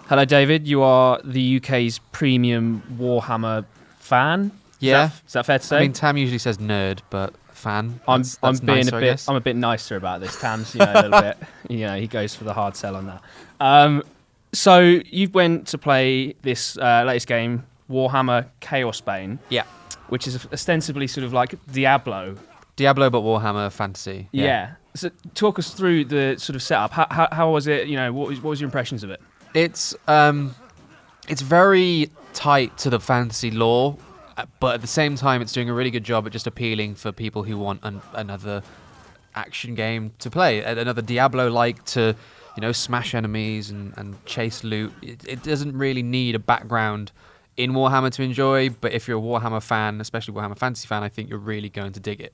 Hello, David. You are the UK's premium Warhammer fan. Yeah, is that fair to say? I mean, Tam usually says nerd, but fan. I'm being nicer, I'm a bit nicer about this. Tam's, a little bit. He goes for the hard sell on that. So you went to play this latest game, Warhammer Chaosbane. Yeah. Which is ostensibly sort of like Diablo. Diablo, but Warhammer Fantasy. Yeah. So talk us through the sort of setup. How was it? What was your impressions of it? It's very tight to the fantasy lore, but at the same time, it's doing a really good job at just appealing for people who want another action game to play, another Diablo-like to, smash enemies and chase loot. It doesn't really need a background in Warhammer to enjoy, but if you're a Warhammer fan, especially Warhammer Fantasy fan, I think you're really going to dig it.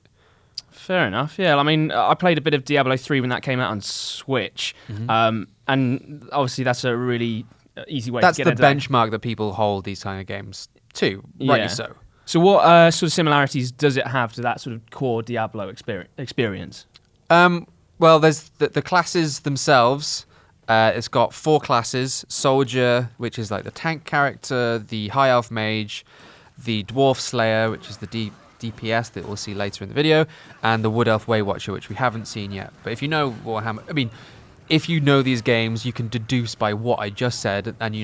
Fair enough. Yeah, I mean, I played a bit of Diablo 3 when that came out on Switch, and obviously that's a really easy way to get into That's the benchmark that people hold these kind of games to, rightly so. So what sort of similarities does it have to that sort of core Diablo experience? Well, there's the classes themselves. It's got 4 classes: Soldier, which is like the tank character, the High Elf Mage, the Dwarf Slayer, which is the DPS that we'll see later in the video, and the Wood Elf Waywatcher, which we haven't seen yet. But if you know Warhammer, if you know these games, you can deduce by what I just said, and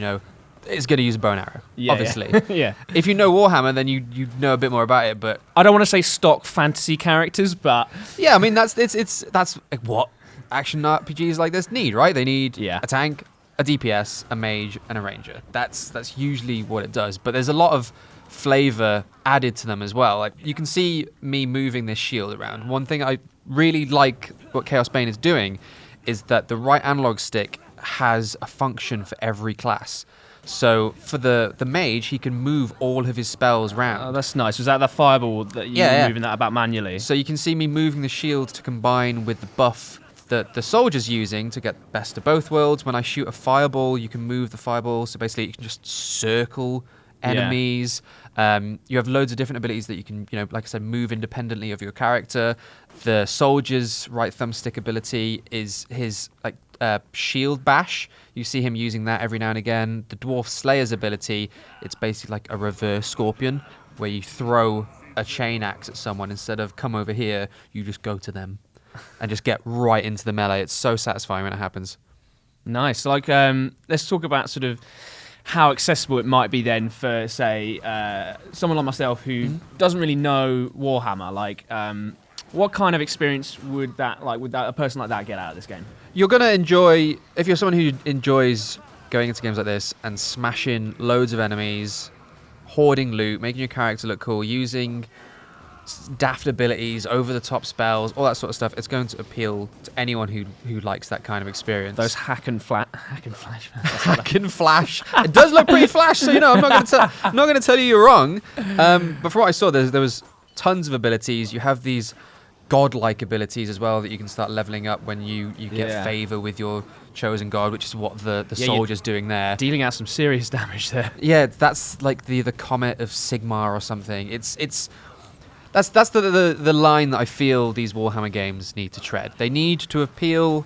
it's going to use a bow and arrow, obviously. Yeah. If you know Warhammer, then you know a bit more about it. But I don't want to say stock fantasy characters, but yeah, I mean that's like what action RPGs like this need, right? They need a tank, a DPS, a mage, and a ranger. That's usually what it does. But there's a lot of flavor added to them as well. Like you can see me moving this shield around. One thing I really like what Chaosbane is doing is that the right analog stick has a function for every class. So for the mage, he can move all of his spells around. Oh, that's nice. Was that the fireball that you were moving that about manually? So you can see me moving the shield to combine with the buff that the soldier's using to get best of both worlds. When I shoot a fireball, you can move the fireball. So basically you can just circle enemies. You have loads of different abilities that you can, like I said, move independently of your character. The soldier's right thumbstick ability is his shield bash. You see him using that every now and again. The Dwarf Slayer's ability, it's basically like a reverse scorpion where you throw a chain axe at someone. Instead of come over here, you just go to them and just get right into the melee. It's so satisfying when it happens. Nice. Let's talk about sort of how accessible it might be then for, say, someone like myself who doesn't really know Warhammer. What kind of experience would a person like that get out of this game? You're going to enjoy, if you're someone who enjoys going into games like this and smashing loads of enemies, hoarding loot, making your character look cool, using daft abilities, over-the-top spells, all that sort of stuff, it's going to appeal to anyone who likes that kind of experience. Those hack and flash. Hack and flash. It does look pretty flash, so I'm not going to tell you you're wrong. But from what I saw, there was tons of abilities. You have these godlike abilities as well that you can start leveling up when you get favor with your chosen god, which is what the soldier's doing there. Dealing out some serious damage there. Yeah, that's like the Comet of Sigmar or something. That's the line that I feel these Warhammer games need to tread. They need to appeal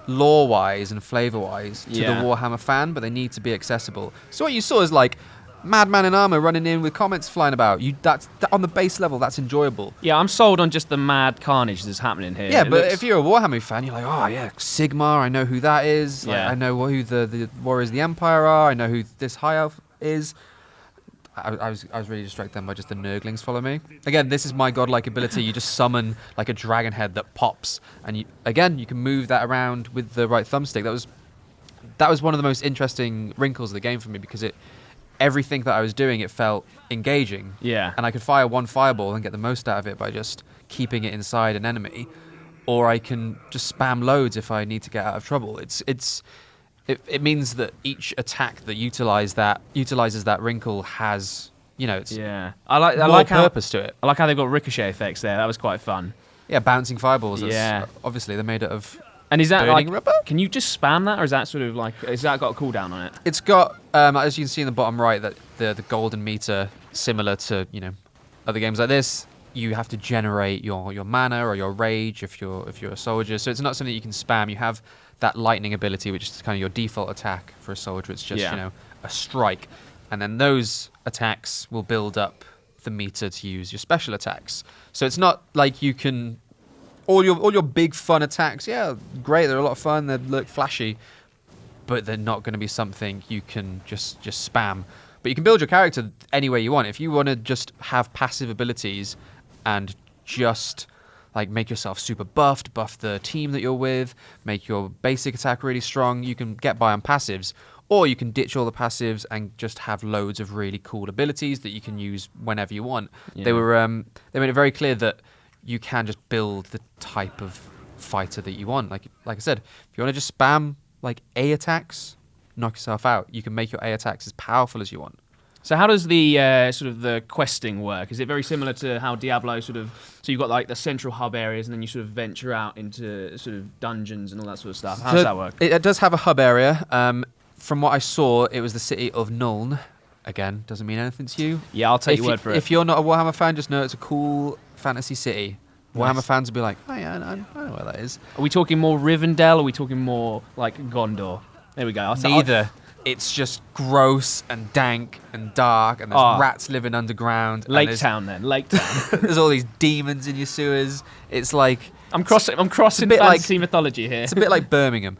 lore-wise and flavor-wise to the Warhammer fan, but they need to be accessible. So what you saw is like madman in armor running in with comets flying about. That's on the base level, that's enjoyable. Yeah, I'm sold on just the mad carnage that's happening here. Yeah, but if you're a Warhammer fan, you're like, oh yeah, Sigmar, I know who that is. Yeah. I know who the Warriors of the Empire are. I know who this High Elf is. I was really distracted then by just the Nurglings follow me. Again, this is my godlike ability. You just summon like a dragon head that pops, and you can move that around with the right thumbstick. That was one of the most interesting wrinkles of the game for me, because everything that I was doing, it felt engaging. Yeah. And I could fire one fireball and get the most out of it by just keeping it inside an enemy, or I can just spam loads if I need to get out of trouble. It means that each attack that utilizes that wrinkle has, I like purpose to it. I like how they've got ricochet effects there. That was quite fun. Yeah, bouncing fireballs. Yeah. Obviously, they're made out of. And is that burning rubber? Can you just spam that, or is that sort of has that got a cooldown on it? It's got, as you can see in the bottom right, that the golden meter, similar to other games like this, you have to generate your mana or your rage if you're a soldier. So it's not something you can spam. You have that lightning ability, which is kind of your default attack for a soldier. It's just a strike, and then those attacks will build up the meter to use your special attacks. So it's not like you can all your big fun attacks. Yeah, great. They're a lot of fun. They look flashy, but they're not going to be something you can just spam. But you can build your character any way you want. If you want to just have passive abilities and just like make yourself super buffed, buff the team that you're with, make your basic attack really strong, you can get by on passives. Or you can ditch all the passives and just have loads of really cool abilities that you can use whenever you want. Yeah. They made it very clear that you can just build the type of fighter that you want. Like I said, if you want to just spam like A attacks, knock yourself out. You can make your A attacks as powerful as you want. So how does the sort of the questing work? Is it very similar to how Diablo sort of? So you've got like the central hub areas, and then you sort of venture out into sort of dungeons and all that sort of stuff. How does that work? It does have a hub area. From what I saw, it was the city of Nuln. Again, doesn't mean anything to you. Yeah, I'll take your word for it. If you're not a Warhammer fan, just know it's a cool fantasy city. Warhammer fans will be like, oh yeah, I know where that is. Are we talking more Rivendell, or are we talking more like Gondor? There we go. Neither. It's just gross and dank and dark, and there's rats living underground. Lake Town, then. Lake Town. There's all these demons in your sewers. It's like I'm crossing fantasy mythology here. It's a bit like Birmingham.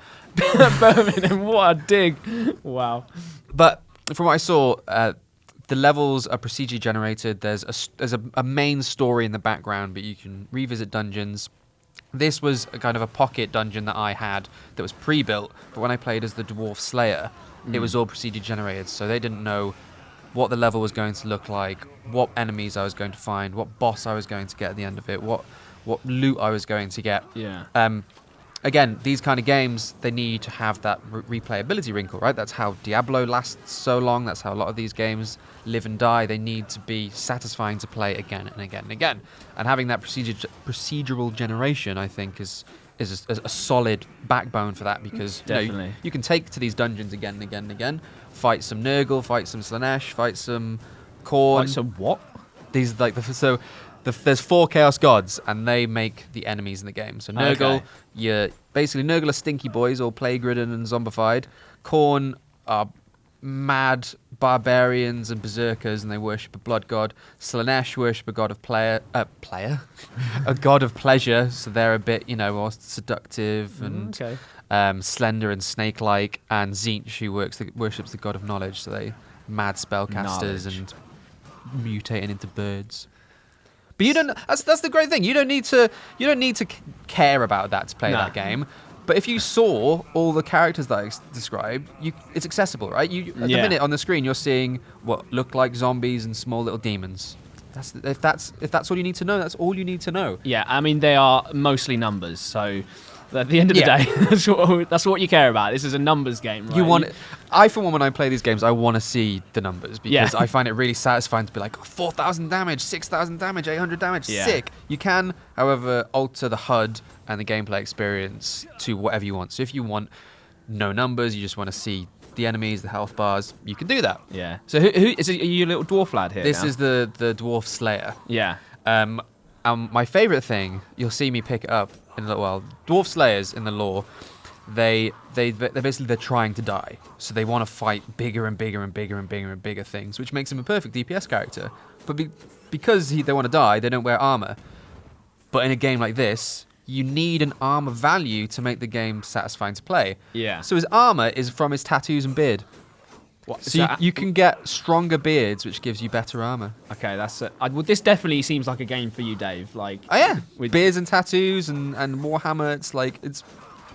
Birmingham, what a dig! Wow. But from what I saw, the levels are procedurally generated. There's a main story in the background, but you can revisit dungeons. This was a kind of a pocket dungeon that I had that was pre-built, but when I played as the Dwarf Slayer, it was all procedurally generated, so they didn't know what the level was going to look like, what enemies I was going to find, what boss I was going to get at the end of it, what loot I was going to get. Yeah. Again, these kind of games, they need to have that replayability wrinkle, right? That's how Diablo lasts so long. That's how a lot of these games live and die. They need to be satisfying to play again and again and again. And having that procedural generation, I think, is a solid backbone for that, because definitely you can take to these dungeons again and again and again, fight some Nurgle, fight some Slaanesh, fight some Khorne. Fight some what? These there's 4 Chaos Gods, and they make the enemies in the game. So Nurgle, Nurgle are stinky boys, all plague-ridden and zombified. Khorne are mad barbarians and berserkers, and they worship a blood god. Slaanesh worship a god of a god of pleasure, so they're a bit, more seductive and slender and snake-like. And Tzeentch, who worships the god of knowledge, so they mad spellcasters and mutating into birds. But you don't. That's the great thing. You don't need to care about that to play that game. But if you saw all the characters that I described, it's accessible, right? At the minute on the screen, you're seeing what look like zombies and small little demons. If that's all you need to know, that's all you need to know. Yeah, I mean, they are mostly numbers, so at the end of the day, that's what you care about. This is a numbers game, right? I, for one, when I play these games, I want to see the numbers, because I find it really satisfying to be like, 4,000 damage, 6,000 damage, 800 damage, sick. You can, however, alter the HUD and the gameplay experience to whatever you want. So if you want no numbers, you just want to see the enemies, the health bars, you can do that. Yeah. So who is it? Are you a little dwarf lad here? This is the Dwarf Slayer. Yeah. My favourite thing, you'll see me pick it up in Dwarf Slayers in the lore, they're trying to die, so they want to fight bigger and bigger and bigger and bigger and bigger things, which makes him a perfect DPS character. But because they want to die, they don't wear armor. But in a game like this, you need an armor value to make the game satisfying to play. Yeah. So his armor is from his tattoos and beard. What? So you can get stronger beards, which gives you better armor. Okay, that's it. Well, this definitely seems like a game for you, Dave. Like, oh yeah, with beards and tattoos and Warhammer. It's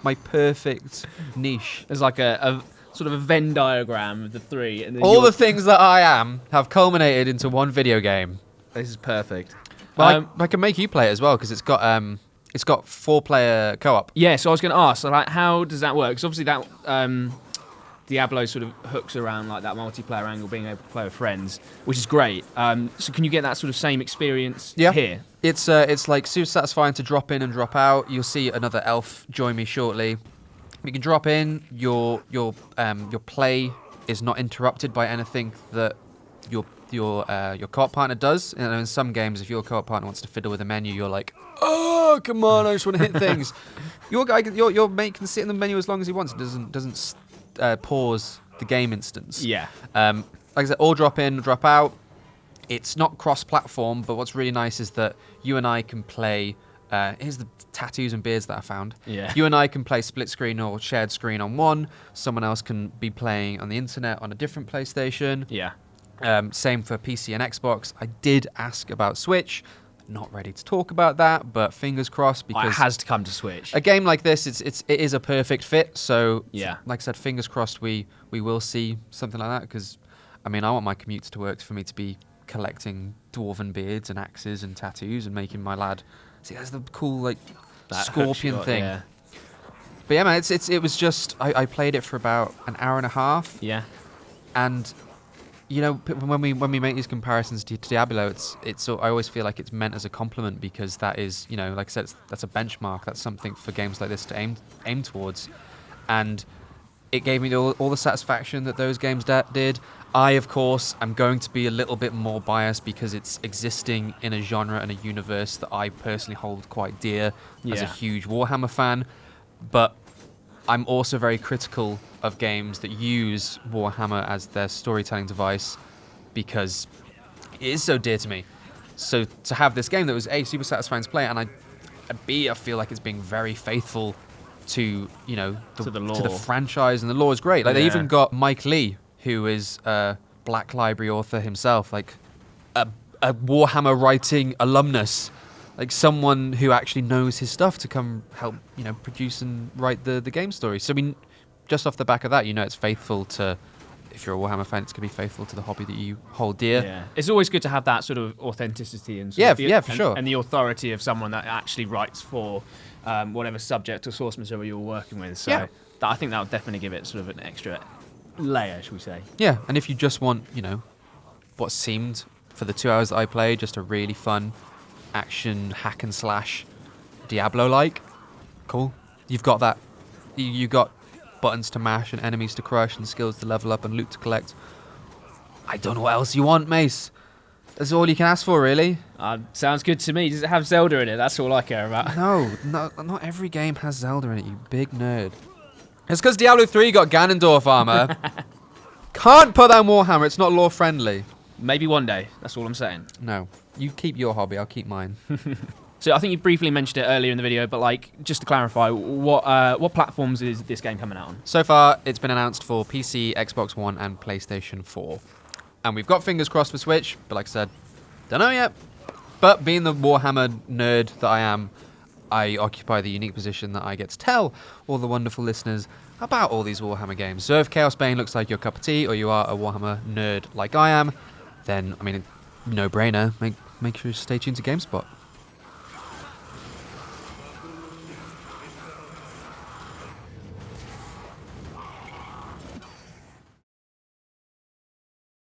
my perfect niche. There's like a sort of a Venn diagram of the three, and then all the things that I am have culminated into one video game. This is perfect. Well, I can make you play it as well, because it's got 4-player co-op. Yeah, so I was going to ask, so like, how does that work? Because obviously that Diablo sort of hooks around like that multiplayer angle, being able to play with friends, which is great. So can you get that sort of same experience here? It's like super satisfying to drop in and drop out. You'll see another elf join me shortly. You can drop in. Your play is not interrupted by anything that your co-op partner does. And in some games, if your co-op partner wants to fiddle with a menu, you're like, oh, come on, I just want to hit things. Your mate can sit in the menu as long as he wants. It doesn't pause the game instance. Yeah. Like I said, all drop in, drop out. It's not cross-platform, but what's really nice is that you and I can play. Here's the tattoos and beards that I found. Yeah. You and I can play split screen or shared screen on one. Someone else can be playing on the internet on a different PlayStation. Yeah. Same for PC and Xbox. I did ask about Switch. Not ready to talk about that, but fingers crossed because It has to come to Switch. a game like this, it is a perfect fit. So, Yeah. like I said, fingers crossed we will see something like that. Because, I mean, I want my commutes to work for me to be collecting dwarven beards and axes and tattoos and making my lad. See, that's the cool like That scorpion hookshot, thing. Yeah. But yeah, man, it was just I played it for about an hour and a half, Yeah. and you know when we make these comparisons to Diablo, it's I always feel like it's meant as a compliment because that is, you know, like I said, that's a benchmark. That's something for games like this to aim towards, and it gave me all the satisfaction that those games did. I, of course, am going to be a little bit more biased because it's existing in a genre and a universe that I personally hold quite dear as a Yeah. huge Warhammer fan. But I'm also very critical of games that use Warhammer as their storytelling device because it is so dear to me. So to have this game that was A, super satisfying to play, and B, I feel like it's being very faithful to, you know, To the to lore. the franchise, and the lore is great. Like they Yeah. even got Mike Lee, who is a Black Library author himself, like a Warhammer writing alumnus, like someone who actually knows his stuff to come help, you know, produce and write the game story. So I mean, just off the back of that, you know, it's faithful to. If you're a Warhammer fan, it's going to be faithful to the hobby that you hold dear. Yeah. It's always good to have that sort of authenticity and sort of for sure. and the authority of someone that actually writes for whatever subject or source material you're working with. So Yeah. I think that would definitely give it sort of an extra layer, shall we say? Yeah, and if you just want, you know, what seemed for the 2 hours that I played, just a really fun action hack and slash Diablo-like, cool. You've got that. You got buttons to mash and enemies to crush and skills to level up and loot to collect. I don't know what else you want, Mace. That's all you can ask for, really. Sounds good to me. Does it have Zelda in it? That's all I care about. No, not every game has Zelda in it, you big nerd. It's because Diablo 3 got Ganondorf armor. Can't put that in Warhammer, it's not lore friendly. Maybe one day. That's all I'm saying. No, you keep your hobby, I'll keep mine. So I think you briefly mentioned it earlier in the video, but like just to clarify, what platforms is this game coming out on? So far, it's been announced for PC, Xbox One, and PlayStation 4. And we've got fingers crossed for Switch, but like I said, don't know yet. But being the Warhammer nerd that I am, I occupy the unique position that I get to tell all the wonderful listeners about all these Warhammer games. So if Chaosbane looks like your cup of tea, or you are a Warhammer nerd like I am, then, I mean, no-brainer, make sure you stay tuned to GameSpot.